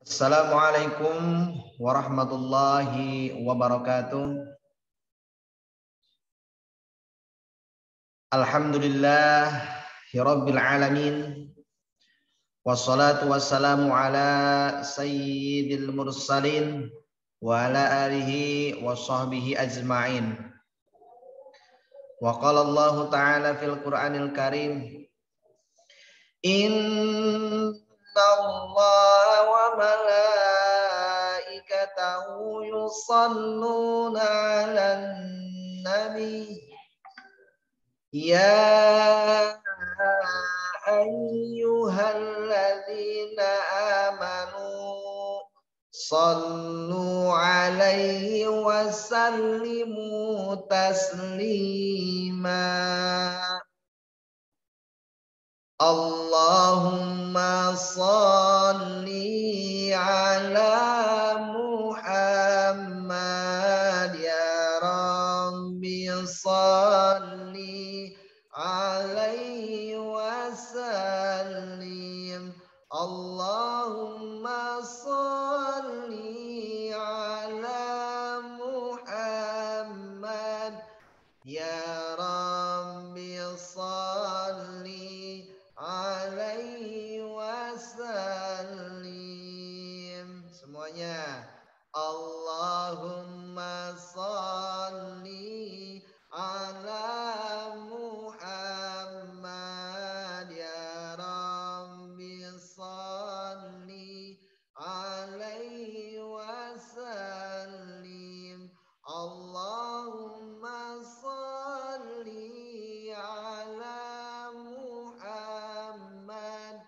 Assalamualaikum warahmatullahi wabarakatuh. Alhamdulillah rabbil alamin. Wassalatu wassalamu ala sayyidil mursalin wa ala alihi wa sahbihi ajma'in. Wa qala Allah ta'ala fil Qur'anil Karim, Innallaha wa malaikatahu yusalluna 'alan nabi ya ayyuhalladzina amanu sallu 'alaihi wa sallimu taslima. Allahumma salli ala Muhammad ya Rabbi salli alaihi wa sallim. Allahumma salli ala Muhammad ya Rabbi salli alaihi wasallim. Semuanya. Allahumma salli ala Muhammad ya Rabbi salli alaihi wasallim. Allahumma salli ala Muhammad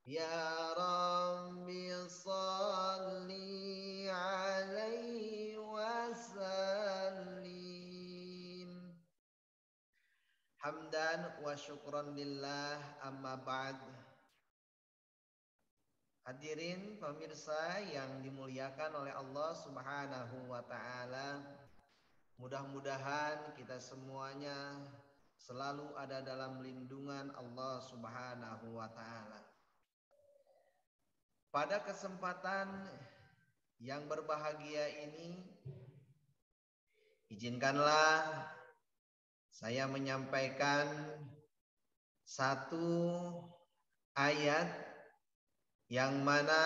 ya Rabbi salli alaihi wasallim. Hamdan wa syukran lillah, amma ba'd. Hadirin pemirsa yang dimuliakan oleh Allah Subhanahu wa ta'ala, mudah-mudahan kita semuanya selalu ada dalam lindungan Allah Subhanahu wa ta'ala. Pada kesempatan yang berbahagia ini, izinkanlah saya menyampaikan satu ayat yang mana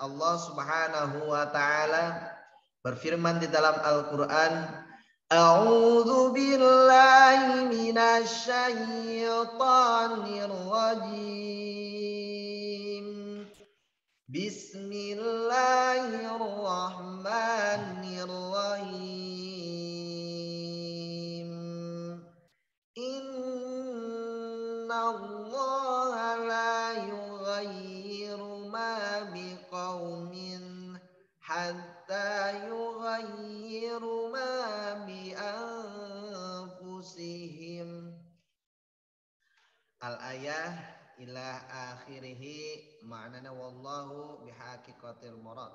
Allah Subhanahu wa ta'ala berfirman di dalam Al-Qur'an, A'udzu billahi minasy syaithanir rajim. Bismillahirrahmanirrahim. Innallaha la yughayyiru ma biqaumin hatta yughayyiru ma bi anfusihim. Al-ayah ila akhirih, ma'nana wallahu bihaqiqatil murad.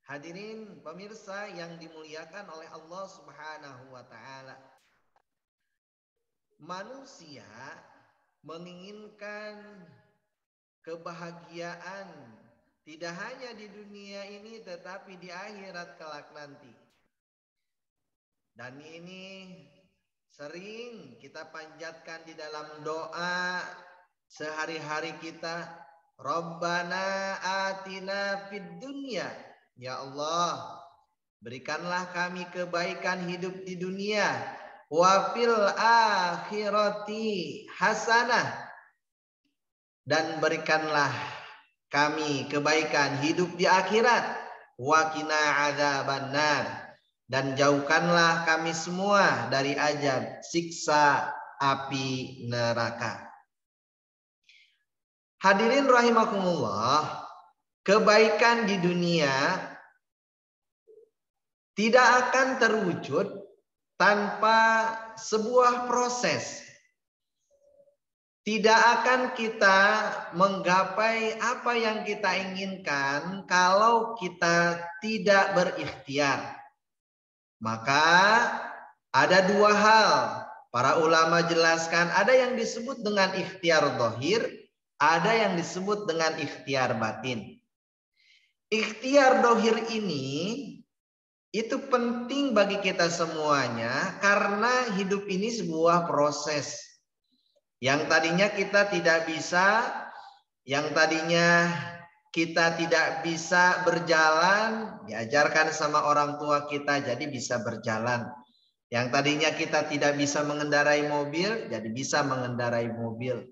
Hadirin pemirsa yang dimuliakan oleh Allah Subhanahu wa ta'ala, manusia menginginkan kebahagiaan tidak hanya di dunia ini tetapi di akhirat kelak nanti. Dan ini sering kita panjatkan di dalam doa sehari-hari kita. Rabbana atina fid dunya. Ya Allah, berikanlah kami kebaikan hidup di dunia. Wa fil akhirati hasanah. Dan berikanlah kami kebaikan hidup di akhirat. Wa qina adzabannar. Dan jauhkanlah kami semua dari azab siksa api neraka. Hadirin rahimakumullah, kebaikan di dunia tidak akan terwujud tanpa sebuah proses. Tidak akan kita menggapai apa yang kita inginkan kalau kita tidak berikhtiar. Maka ada dua hal. Para ulama jelaskan, ada yang disebut dengan ikhtiar zahir, ada yang disebut dengan ikhtiar batin. Ikhtiar dohir ini itu penting bagi kita semuanya karena hidup ini sebuah proses. Yang tadinya kita tidak berjalan, diajarkan sama orang tua kita jadi bisa berjalan. Yang tadinya kita tidak bisa mengendarai mobil, jadi bisa mengendarai mobil.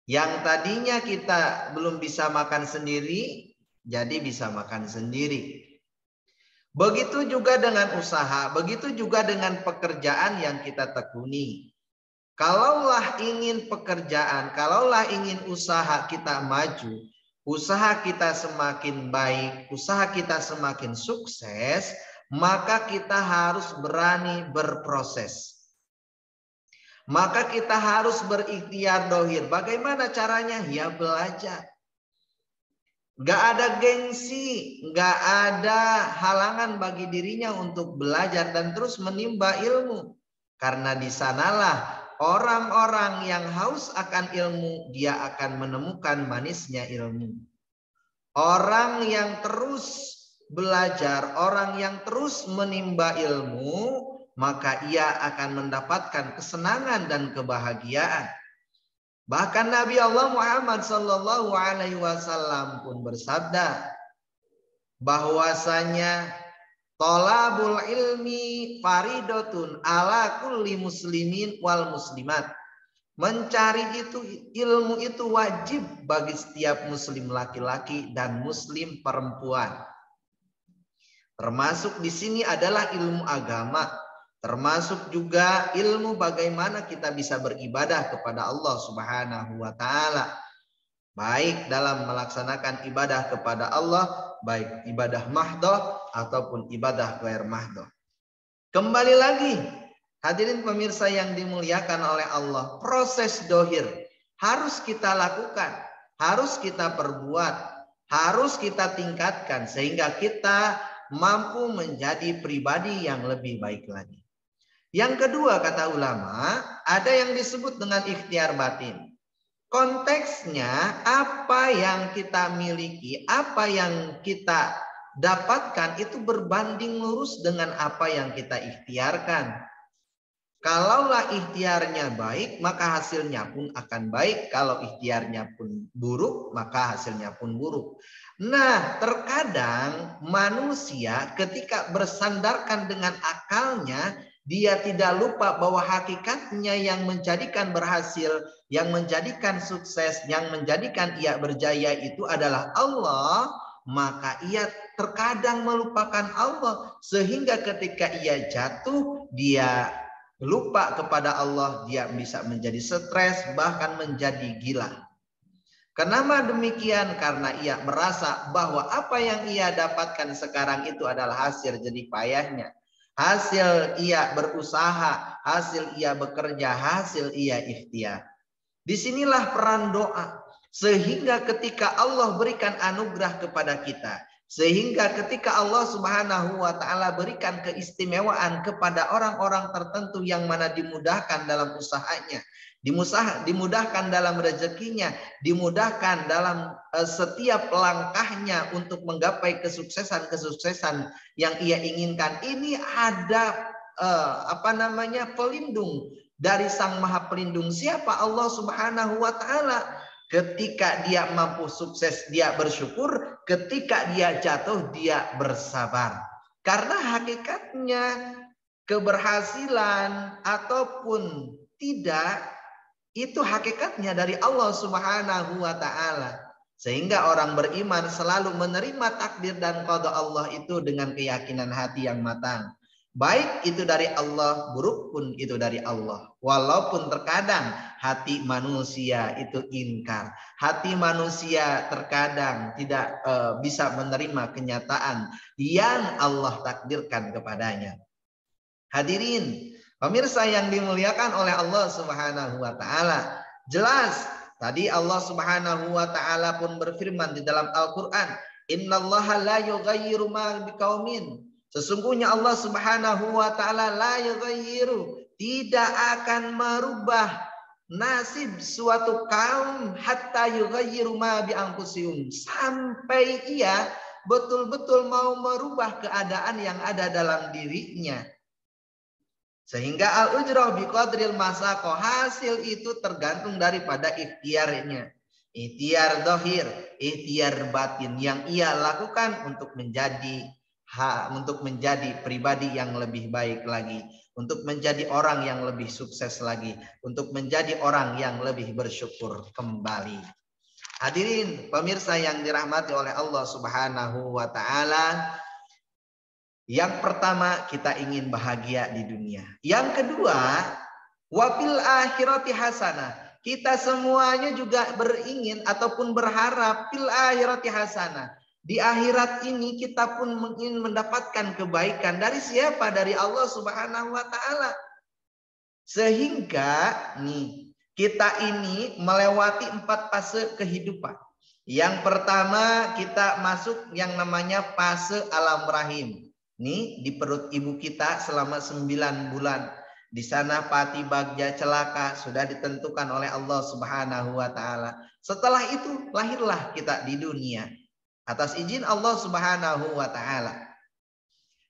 Yang tadinya kita belum bisa makan sendiri, jadi bisa makan sendiri. Begitu juga dengan usaha, begitu juga dengan pekerjaan yang kita tekuni. Kalaulah ingin pekerjaan, kalaulah ingin usaha kita maju, usaha kita semakin baik, usaha kita semakin sukses, maka kita harus berani berproses. Maka kita harus berikhtiar dohir. Bagaimana caranya? Ya belajar. Gak ada gengsi, gak ada halangan bagi dirinya untuk belajar dan terus menimba ilmu. Karena di sanalah orang-orang yang haus akan ilmu, dia akan menemukan manisnya ilmu. Orang yang terus belajar, orang yang terus menimba ilmu, maka ia akan mendapatkan kesenangan dan kebahagiaan. Bahkan Nabi Allah Muhammad Sallallahu Alaihi Wasallam pun bersabda bahwasanya tolabul ilmi faridotun ala kulli muslimin wal muslimat. Mencari ilmu itu wajib bagi setiap muslim laki-laki dan muslim perempuan. Termasuk di sini adalah ilmu agama. Termasuk juga ilmu bagaimana kita bisa beribadah kepada Allah Subhanahu wa Ta'ala. Baik dalam melaksanakan ibadah kepada Allah, baik ibadah mahdoh ataupun ibadah ghair mahdoh. Kembali lagi, hadirin pemirsa yang dimuliakan oleh Allah, proses dohir harus kita lakukan, harus kita perbuat, harus kita tingkatkan sehingga kita mampu menjadi pribadi yang lebih baik lagi. Yang kedua kata ulama, ada yang disebut dengan ikhtiar batin. Konteksnya apa yang kita miliki, apa yang kita dapatkan itu berbanding lurus dengan apa yang kita ikhtiarkan. Kalaulah ikhtiarnya baik, maka hasilnya pun akan baik. Kalau ikhtiarnya pun buruk, maka hasilnya pun buruk. Nah, terkadang manusia ketika bersandarkan dengan akalnya, dia tidak lupa bahwa hakikatnya yang menjadikan berhasil, yang menjadikan sukses, yang menjadikan ia berjaya itu adalah Allah. Maka ia terkadang melupakan Allah. Sehingga ketika ia jatuh, dia lupa kepada Allah, dia bisa menjadi stres, bahkan menjadi gila. Kenapa demikian? Karena ia merasa bahwa apa yang ia dapatkan sekarang itu adalah hasil jerih payahnya. Hasil ia berusaha, hasil ia bekerja, hasil ia ikhtiar. Disinilah peran doa. Sehingga ketika Allah berikan anugerah kepada kita, sehingga ketika Allah Subhanahu wa Ta'ala berikan keistimewaan kepada orang-orang tertentu yang mana dimudahkan dalam usahanya, dimudahkan dalam rezekinya, dimudahkan dalam setiap langkahnya untuk menggapai kesuksesan-kesuksesan yang ia inginkan. Ini ada pelindung dari Sang Maha Pelindung. Siapa? Allah Subhanahu wa Ta'ala. Ketika dia mampu sukses, dia bersyukur. Ketika dia jatuh, dia bersabar. Karena hakikatnya keberhasilan ataupun tidak, itu hakikatnya dari Allah Subhanahu wa Ta'ala. Sehingga orang beriman selalu menerima takdir dan qada Allah itu dengan keyakinan hati yang matang. Baik itu dari Allah, buruk pun itu dari Allah. Walaupun terkadang hati manusia itu ingkar. Hati manusia terkadang tidak bisa menerima kenyataan yang Allah takdirkan kepadanya. Hadirin, pemirsa yang dimuliakan oleh Allah Subhanahu wa Ta'ala. Jelas tadi Allah Subhanahu wa Ta'ala pun berfirman di dalam Al-Qur'an, "Innallaha la yughayyiru ma biqaumin." Sesungguhnya Allah Subhanahu wa Ta'ala la yughayyiru, tidak akan merubah nasib suatu kaum hatta yughayyiru ma bi anfusihim, sampai ia betul-betul mau merubah keadaan yang ada dalam dirinya. Sehingga al-ujrah biqadril masaqah, hasil itu tergantung daripada ikhtiarnya. Ikhtiar dohir, ikhtiar batin yang ia lakukan untuk menjadi pribadi yang lebih baik lagi, untuk menjadi orang yang lebih sukses lagi, untuk menjadi orang yang lebih bersyukur kembali. Hadirin pemirsa yang dirahmati oleh Allah Subhanahu wa taala, yang pertama kita ingin bahagia di dunia. Yang kedua, wafil akhirati hasanah. Kita semuanya juga beringin ataupun berharap fil akhirati hasanah. Di akhirat ini kita pun ingin mendapatkan kebaikan dari siapa? Dari Allah Subhanahu wa taala. Sehingga nih, kita ini melewati 4 fase kehidupan. Yang pertama kita masuk yang namanya fase alam rahim. Nih di perut ibu kita selama 9 bulan. Di sana pati bagja celaka sudah ditentukan oleh Allah Subhanahu wa taala. Setelah itu lahirlah kita di dunia atas izin Allah Subhanahu wa taala.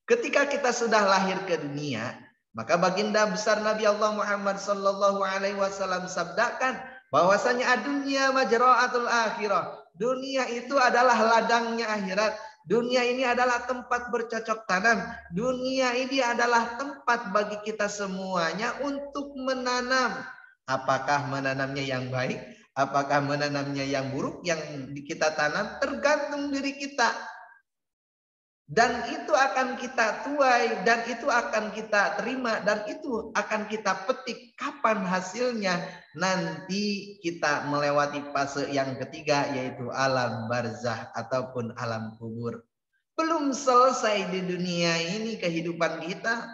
Ketika kita sudah lahir ke dunia, maka baginda besar Nabi Allah Muhammad sallallahu alaihi wasallam sabdakan bahwasanya dunia majra'atul akhirah. Dunia itu adalah ladangnya akhirat. Dunia ini adalah tempat bercocok tanam. Dunia ini adalah tempat bagi kita semuanya untuk menanam. Apakah menanamnya yang baik? Apakah menanamnya yang buruk? Yang kita tanam tergantung diri kita. Dan itu akan kita tuai, dan itu akan kita terima, dan itu akan kita petik. Kapan hasilnya? Nanti kita melewati fase yang ketiga, yaitu alam barzah ataupun alam kubur. Belum selesai di dunia ini kehidupan kita,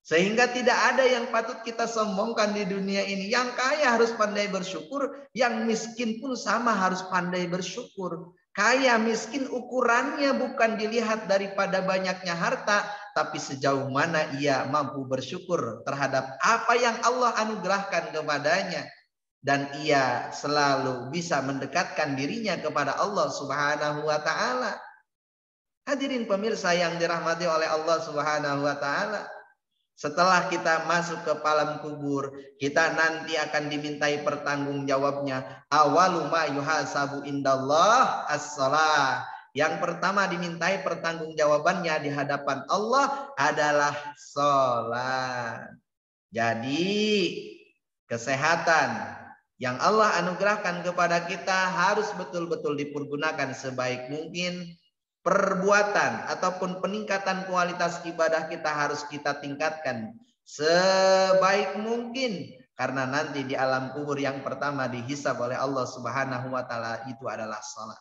sehingga tidak ada yang patut kita sombongkan di dunia ini. Yang kaya harus pandai bersyukur, yang miskin pun sama harus pandai bersyukur. Kaya miskin ukurannya bukan dilihat daripada banyaknya harta, tapi sejauh mana ia mampu bersyukur terhadap apa yang Allah anugerahkan kepadanya. Dan ia selalu bisa mendekatkan dirinya kepada Allah Subhanahu wa taala. Hadirin pemirsa yang dirahmati oleh Allah Subhanahu wa taala, setelah kita masuk ke alam kubur, kita nanti akan dimintai pertanggungjawabnya. Awalu ma yuhasabu indallah as-shalah. Yang pertama dimintai pertanggungjawabannya di hadapan Allah adalah sholat. Jadi kesehatan yang Allah anugerahkan kepada kita harus betul-betul dipergunakan sebaik mungkin. Perbuatan ataupun peningkatan kualitas ibadah kita harus kita tingkatkan sebaik mungkin, karena nanti di alam kubur yang pertama dihisab oleh Allah Subhanahu wa taala itu adalah salat.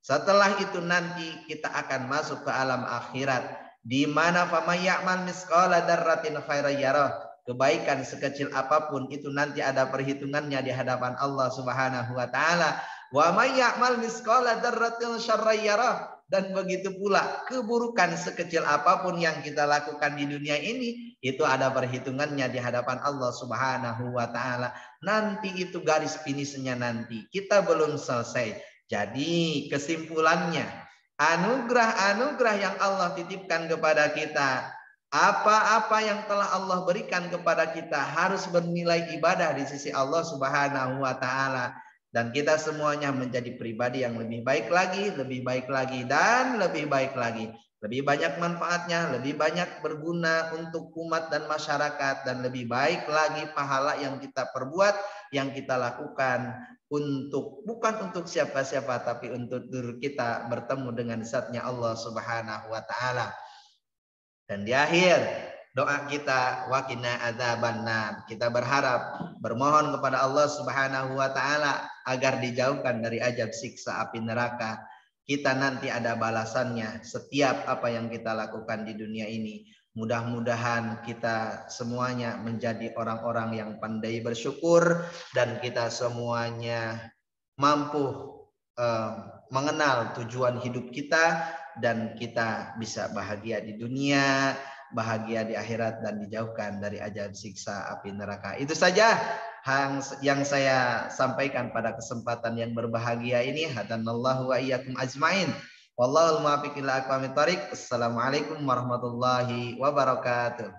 Setelah itu nanti kita akan masuk ke alam akhirat, di mana faman ya'mal misqala dzarratin khairan yarah. Kebaikan sekecil apapun itu nanti ada perhitungannya di hadapan Allah Subhanahu wa taala. Wa may ya'mal misqala dzarratin syarran yarah. Dan begitu pula keburukan sekecil apapun yang kita lakukan di dunia ini, itu ada perhitungannya di hadapan Allah Subhanahu wa taala. Nanti itu garis finishnya nanti. Kita belum selesai. Jadi kesimpulannya, anugerah-anugerah yang Allah titipkan kepada kita, apa-apa yang telah Allah berikan kepada kita harus bernilai ibadah di sisi Allah Subhanahu wa taala. Dan kita semuanya menjadi pribadi yang lebih baik lagi, dan lebih baik lagi. Lebih banyak manfaatnya, lebih banyak berguna untuk umat dan masyarakat, dan lebih baik lagi pahala yang kita perbuat, yang kita lakukan bukan untuk siapa-siapa, tapi untuk diri kita bertemu dengan zatnya Allah Subhanahu wa taala. Dan di akhir doa kita, waqina adzabannar. Kita berharap, bermohon kepada Allah Subhanahu wa taala agar dijauhkan dari azab siksa api neraka. Kita nanti ada balasannya setiap apa yang kita lakukan di dunia ini. Mudah-mudahan kita semuanya menjadi orang-orang yang pandai bersyukur, dan kita semuanya mampu mengenal tujuan hidup kita, dan kita bisa bahagia di dunia, bahagia di akhirat, dan dijauhkan dari azab siksa api neraka. Itu saja yang saya sampaikan pada kesempatan yang berbahagia ini. Hadanallahu wa iyyakum ajmain Wallahul muwaffiq ila aqwamit thoriq. Assalamualaikum warahmatullahi wabarakatuh.